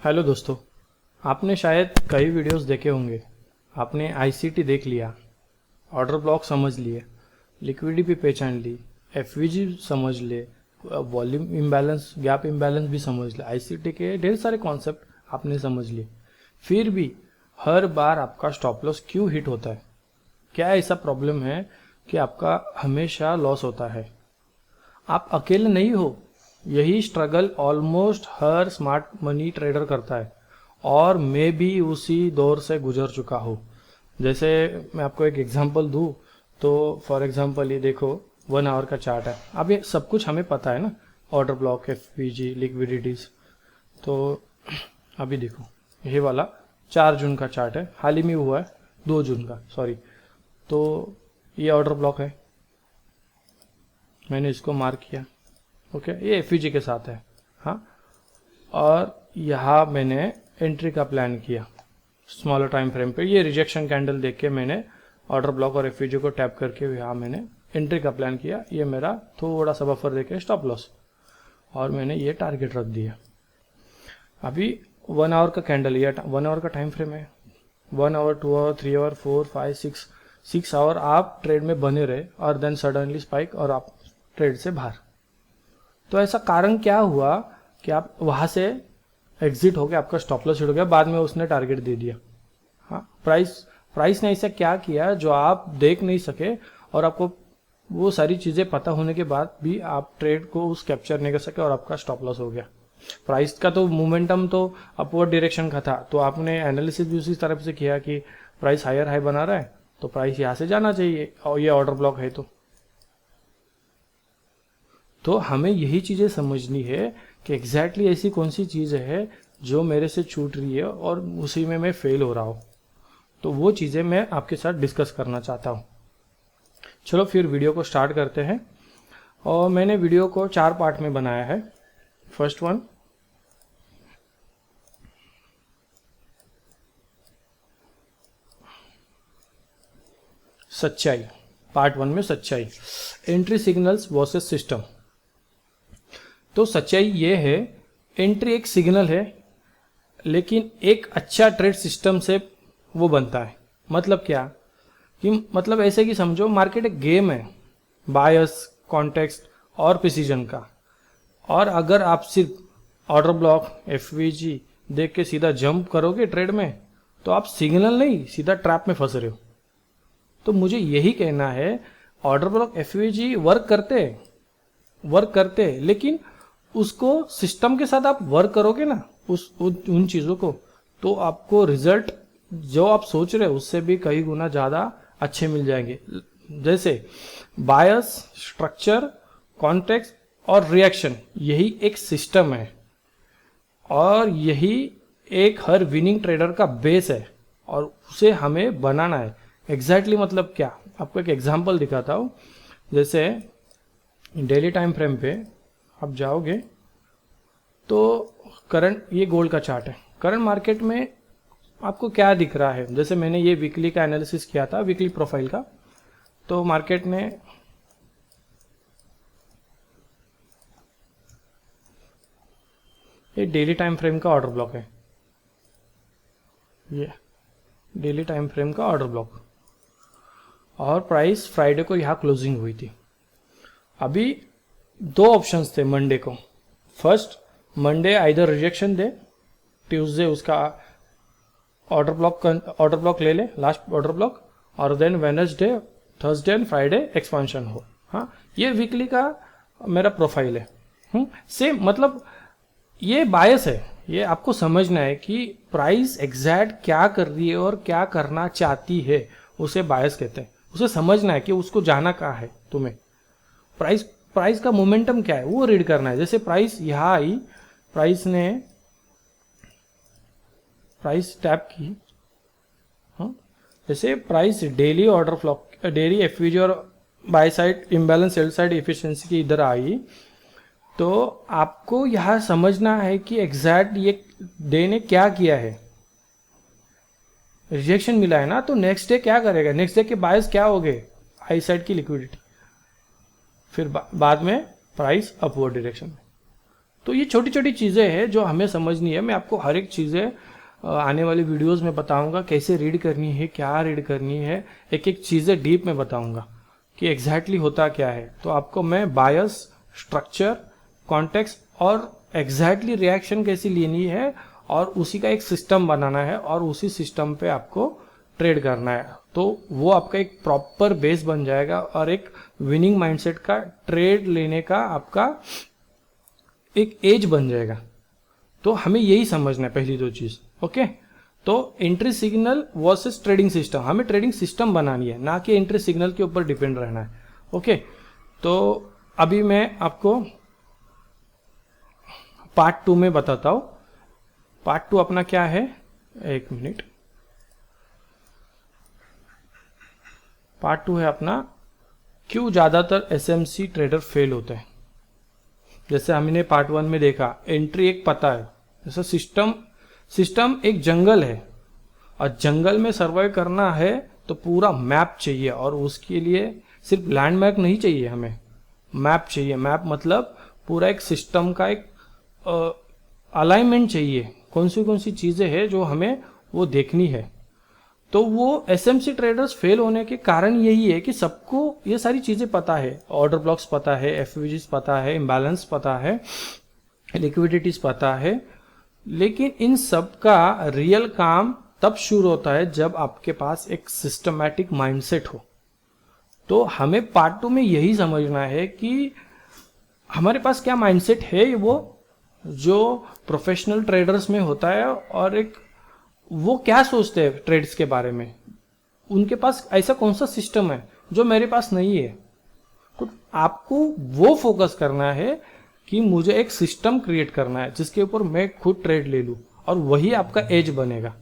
Hello दोस्तों, आपने शायद कई वीडियोस देखे होंगे। आपने आईसीटी देख लिया, ऑर्डर ब्लॉक समझ लिए, लिक्विडिटी पहचान ली, एफवीजी समझ ले, वॉल्यूम इम्बैलेंस, गैप इम्बैलेंस भी समझ ले, आईसीटी के ढेर सारे कॉन्सेप्ट आपने समझ लिए। फिर भी हर बार आपका स्टॉप लॉस क्यों हिट होता है? क्या ऐसा प्रॉब्लम है कि आपका हमेशा लॉस होता है? आप अकेले नहीं हो। यही स्ट्रगल ऑलमोस्ट हर स्मार्ट मनी ट्रेडर करता है और मैं भी उसी दौर से गुजर चुका हूँ। जैसे मैं आपको एक एग्जांपल दूँ तो फॉर एग्जांपल ये देखो, 1 आवर का चार्ट है। अब ये सब कुछ हमें पता है ना, ऑर्डर ब्लॉक, एफवीजी, लिक्विडिटीज। तो अभी देखो, ये वाला 4 जून का चार्ट है, हाल ही में हुआ है, 2 जून का, सॉरी। तो ये ऑर्डर ब्लॉक है, मैंने इसको मार्क किया, ओके। ये एफवीजी के साथ है, हाँ। और यहाँ मैंने एंट्री का प्लान किया स्मॉलर टाइम फ्रेम पे। ये रिजेक्शन कैंडल देख के मैंने ऑर्डर ब्लॉक और एफवीजी को टैप करके यहाँ मैंने एंट्री का प्लान किया। ये मेरा थोड़ा सा बफर देके स्टॉप लॉस, और मैंने ये टारगेट रख दिया। अभी 1 आवर का कैंडल, ये 1 आवर का टाइम फ्रेम है। 1 आवर, 2 आवर, 3 आवर, 4, 5, 6 आवर आप ट्रेड में बने रहे और देन सडनली स्पाइक और आप ट्रेड से बाहर। तो ऐसा कारण क्या हुआ कि आप वहां से एग्जिट हो गया, आपका स्टॉप लॉस हिट हो गया, बाद में उसने टारगेट दे दिया। हाँ, प्राइस ने ऐसा क्या किया जो आप देख नहीं सके, और आपको वो सारी चीजें पता होने के बाद भी आप ट्रेड को उस कैप्चर नहीं कर सके और आपका स्टॉप लॉस हो गया। प्राइस का तो मोमेंटम तो अपवर्ड डायरेक्शन का था, तो आपने एनालिसिस भी उसी तरफ से किया कि प्राइस हायर हाई बना रहा है तो प्राइस यहां से जाना चाहिए, और ये ऑर्डर ब्लॉक है। तो हमें यही चीज़ें समझनी है कि एग्जैक्टली ऐसी कौन सी चीज़ है जो मेरे से छूट रही है और उसी में मैं फेल हो रहा हूँ। तो वो चीज़ें मैं आपके साथ डिस्कस करना चाहता हूँ। चलो फिर वीडियो को स्टार्ट करते हैं। और मैंने वीडियो को 4 पार्ट में बनाया है। फर्स्ट वन, सच्चाई। पार्ट 1 में सच्चाई, एंट्री सिग्नल्स वर्सेस सिस्टम। तो सच्चाई ये है, एंट्री एक सिग्नल है, लेकिन एक अच्छा ट्रेड सिस्टम से वो बनता है। मतलब क्या कि मतलब ऐसे कि समझो मार्केट एक गेम है, बायस, कॉन्टेक्स्ट और प्रिसीजन का। और अगर आप सिर्फ ऑर्डर ब्लॉक, एफवीजी देख के सीधा जंप करोगे ट्रेड में, तो आप सिग्नल नहीं, सीधा ट्रैप में फंस रहे हो। तो मुझे यही कहना है, ऑर्डर ब्लॉक, एफवीजी वर्क करते, लेकिन उसको सिस्टम के साथ आप वर्क करोगे ना, उन चीज़ों को, तो आपको रिजल्ट जो आप सोच रहे हो उससे भी कई गुना ज़्यादा अच्छे मिल जाएंगे। जैसे बायस, स्ट्रक्चर, कॉन्टेक्स्ट और रिएक्शन, यही एक सिस्टम है और यही एक हर विनिंग ट्रेडर का बेस है, और उसे हमें बनाना है। एग्जैक्टली मतलब क्या, आपको एक एग्जांपल दिखाता हूँ। जैसे डेली टाइम फ्रेम पे आप जाओगे तो करंट, ये गोल्ड का चार्ट है, करंट मार्केट में आपको क्या दिख रहा है। जैसे मैंने ये वीकली का एनालिसिस किया था, वीकली प्रोफाइल का, तो मार्केट ने ये डेली टाइम फ्रेम का ऑर्डर ब्लॉक है, ये डेली टाइम फ्रेम का ऑर्डर ब्लॉक, और प्राइस फ्राइडे को यहाँ क्लोजिंग हुई थी। अभी 2 ऑप्शंस थे मंडे को। फर्स्ट, मंडे आइदर रिजेक्शन दे, ट्यूसडे उसका ऑर्डर ब्लॉक ले ले, लास्ट ऑर्डर ब्लॉक, और then Wednesday, Thursday and Friday expansion हो। हाँ, ये वीकली का मेरा प्रोफाइल है। सेम मतलब ये बायस है, ये आपको समझना है कि प्राइस एग्जैक्ट क्या कर रही है और क्या करना चाहती है, उसे बायस कहते हैं। उसे समझना है कि उसको जाना कहाँ है। तुम्हें प्राइस का मोमेंटम क्या है वो रीड करना है। जैसे प्राइस यहाँ आई, प्राइस टैप की, हाँ, जैसे price daily order block, daily FVG और buy side imbalance, sell side efficiency की इधर आई, तो आपको यह समझना है कि एग्जैक्ट ये डे ने क्या किया है। रिजेक्शन मिला है ना, तो नेक्स्ट डे क्या करेगा, नेक्स्ट डे के बायस क्या हो गए, आई साइड की लिक्विडिटी, फिर बाद में प्राइस अपवर्ड डायरेक्शन में। तो ये छोटी छोटी चीज़ें हैं जो हमें समझनी है। मैं आपको हर एक चीज़ें आने वाली वीडियोस में बताऊंगा, कैसे रीड करनी है, क्या रीड करनी है, एक एक चीज़ें डीप में बताऊंगा कि एग्जैक्टली होता क्या है। तो आपको मैं बायस, स्ट्रक्चर, कॉन्टेक्स्ट और एग्जैक्टली रिएक्शन कैसी लेनी है और उसी का एक सिस्टम बनाना है और उसी सिस्टम पे आपको ट्रेड करना है, तो वो आपका एक प्रॉपर बेस बन जाएगा और एक विनिंग माइंडसेट का ट्रेड लेने का आपका एक एज बन जाएगा। तो हमें यही समझना है पहली दो चीज। ओके, तो entry signal versus trading system, हमें ट्रेडिंग सिस्टम बनानी है, ना कि एंट्री सिग्नल के ऊपर डिपेंड रहना है। ओके, तो अभी मैं आपको पार्ट 2 में बताता हूं। पार्ट 2 अपना क्या है, एक मिनट। पार्ट 2 है अपना क्यों ज्यादातर एसएमसी ट्रेडर फेल होते हैं। जैसे हमने पार्ट 1 में देखा, एंट्री एक पता है, जैसे सिस्टम एक जंगल है और जंगल में सर्वाइव करना है तो पूरा मैप चाहिए और उसके लिए सिर्फ लैंडमार्क नहीं चाहिए, हमें मैप चाहिए। मैप मतलब पूरा एक सिस्टम का एक अलाइनमेंट चाहिए, कौन सी चीजें हैं जो हमें वो देखनी है। तो वो एसएमसी ट्रेडर्स फेल होने के कारण यही है कि सबको ये सारी चीजें पता है, ऑर्डर ब्लॉक्स पता है, एफवीजीज पता है, इम्बैलेंस पता है, लिक्विडिटीज पता है, लेकिन इन सब का रियल काम तब शुरू होता है जब आपके पास एक सिस्टमैटिक माइंडसेट हो। तो हमें पार्ट 2 में यही समझना है कि हमारे पास क्या माइंडसेट है, वो जो प्रोफेशनल ट्रेडर्स में होता है, और एक वो क्या सोचते हैं ट्रेड्स के बारे में, उनके पास ऐसा कौन सा सिस्टम है जो मेरे पास नहीं है। तो आपको वो फोकस करना है कि मुझे एक सिस्टम क्रिएट करना है जिसके ऊपर मैं खुद ट्रेड ले लूं और वही आपका एज बनेगा।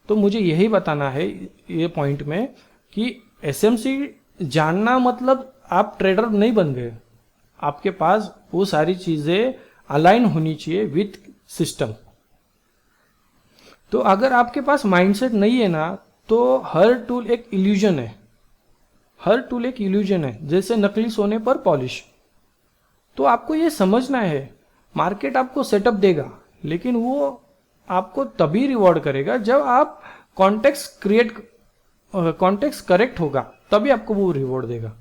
तो मुझे यही बताना है ये पॉइंट में कि एसएमसी जानना मतलब आप ट्रेडर नहीं बन गए, आपके पास वो सारी चीजें अलाइन होनी चाहिए विथ सिस्टम। तो अगर आपके पास माइंडसेट नहीं है ना, तो हर टूल एक इल्यूजन है, हर टूल एक इल्यूजन है, जैसे नकली सोने पर पॉलिश। तो आपको ये समझना है, मार्केट आपको सेटअप देगा लेकिन वो आपको तभी रिवॉर्ड करेगा जब आप कॉन्टेक्स्ट करेक्ट होगा, तभी आपको वो रिवॉर्ड देगा।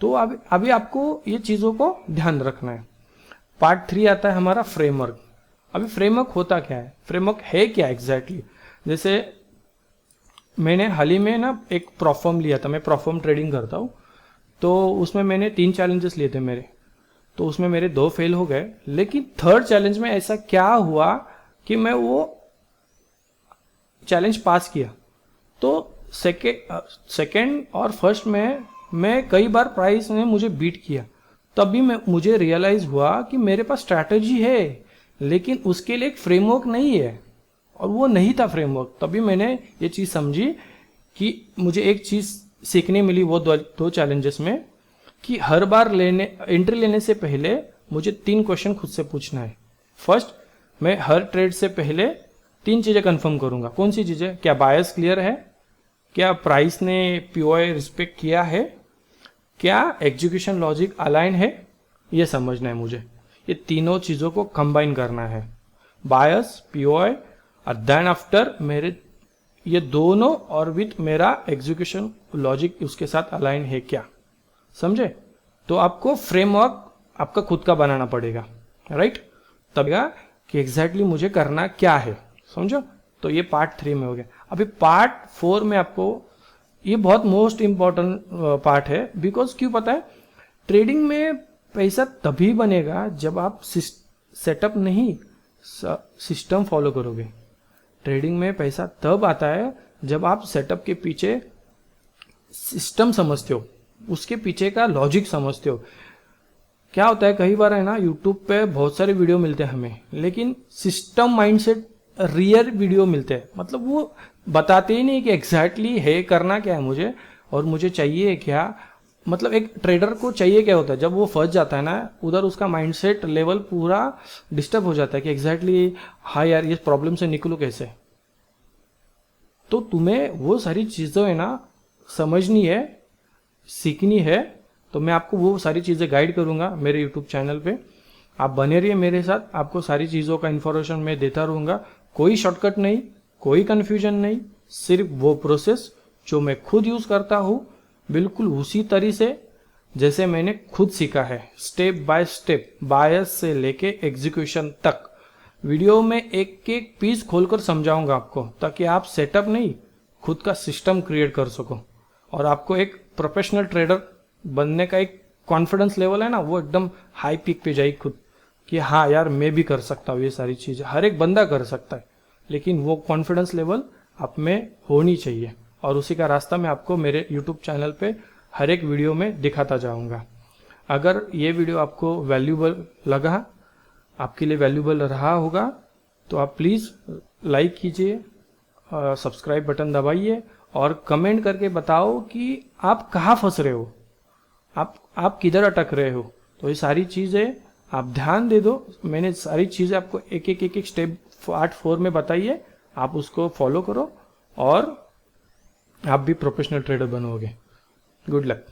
तो अभी आपको ये चीजों को ध्यान रखना है। पार्ट 3 आता है हमारा फ्रेमवर्क। अभी फ्रेमवर्क होता क्या है, फ्रेमवर्क है क्या एग्जैक्टली। जैसे मैंने हाल ही में ना एक प्रॉफर्म लिया था, मैं प्रॉफर्म ट्रेडिंग करता हूँ, तो उसमें मैंने 3 चैलेंजेस लिए थे मेरे, तो उसमें मेरे 2 फेल हो गए। लेकिन थर्ड चैलेंज में ऐसा क्या हुआ कि मैं वो चैलेंज पास किया। तो सेकेंड और फर्स्ट में मैं कई बार प्राइस ने मुझे बीट किया, तभी मुझे रियलाइज हुआ कि मेरे पास स्ट्रैटेजी है लेकिन उसके लिए एक फ्रेमवर्क नहीं है, और वो नहीं था फ्रेमवर्क। तभी मैंने ये चीज़ समझी कि मुझे एक चीज़ सीखने मिली वो 2 चैलेंजेस में, कि हर बार एंट्री लेने से पहले मुझे 3 क्वेश्चन खुद से पूछना है। फर्स्ट, मैं हर ट्रेड से पहले 3 चीज़ें कंफर्म करूंगा। कौन सी चीज़ें, क्या बायस क्लियर है, क्या प्राइस ने पीओआई रिस्पेक्ट किया है, क्या एग्जीक्यूशन लॉजिक अलाइन है, ये समझना है मुझे। ये तीनों चीज़ों को कंबाइन करना है, बायस, पीओआई और देन आफ्टर मेरे ये दोनों और विथ मेरा एग्जीक्यूशन लॉजिक उसके साथ अलाइन है क्या, समझे। तो आपको फ्रेमवर्क आपका खुद का बनाना पड़ेगा, राइट, तब कि एग्जैक्टली मुझे करना क्या है, समझो। तो ये पार्ट 3 में हो गया। अभी पार्ट 4 में आपको ये बहुत मोस्ट इंपॉर्टेंट पार्ट है, बिकॉज क्यों पता है, ट्रेडिंग में पैसा तभी बनेगा जब आप सेटअप नहीं सिस्टम फॉलो करोगे। ट्रेडिंग में पैसा तब आता है जब आप सेटअप के पीछे सिस्टम समझते हो, उसके पीछे का लॉजिक समझते हो। क्या होता है, कई बार है ना, यूट्यूब पे बहुत सारे वीडियो मिलते हैं हमें, लेकिन सिस्टम माइंडसेट रियर वीडियो मिलते हैं, मतलब वो बताते ही नहीं कि एग्जैक्टली है करना क्या है मुझे और मुझे चाहिए क्या। मतलब एक ट्रेडर को चाहिए क्या होता है, जब वो फंस जाता है ना, उधर उसका माइंडसेट लेवल पूरा डिस्टर्ब हो जाता है कि एग्जैक्टली हाँ यार ये प्रॉब्लम से निकलूं कैसे। तो तुम्हें वो सारी चीज़ें है ना समझनी है, सीखनी है। तो मैं आपको वो सारी चीज़ें गाइड करूंगा मेरे यूट्यूब चैनल पे। आप बने रहिए मेरे साथ, आपको सारी चीज़ों का इन्फॉर्मेशन मैं देता रहूँगा। कोई शॉर्टकट नहीं, कोई कन्फ्यूजन नहीं, सिर्फ वो प्रोसेस जो मैं खुद यूज़ करता हूँ, बिल्कुल उसी तरीके से जैसे मैंने खुद सीखा है, स्टेप बाय स्टेप, बायस से लेके एग्जीक्यूशन तक। वीडियो में एक एक पीस खोलकर समझाऊंगा आपको, ताकि आप सेटअप नहीं, खुद का सिस्टम क्रिएट कर सको और आपको एक प्रोफेशनल ट्रेडर बनने का एक कॉन्फिडेंस लेवल है ना, वो एकदम हाई पीक पे जाए खुद, कि हाँ यार मैं भी कर सकता हूँ ये सारी चीज़ें। हर एक बंदा कर सकता है, लेकिन वो कॉन्फिडेंस लेवल आप में होनी चाहिए, और उसी का रास्ता मैं आपको मेरे यूट्यूब चैनल पे हर एक वीडियो में दिखाता जाऊंगा। अगर ये वीडियो आपको वैल्यूबल लगा, आपके लिए वैल्यूबल रहा होगा, तो आप प्लीज़ लाइक कीजिए, सब्सक्राइब बटन दबाइए और कमेंट करके बताओ कि आप कहाँ फंस रहे हो, आप किधर अटक रहे हो। तो ये सारी चीज़ें आप ध्यान दे दो। मैंने सारी चीज़ें आपको एक एक स्टेप पार्ट 4 में बताई है, आप उसको फॉलो करो और आप भी प्रोफेशनल ट्रेडर बनोगे। Good luck.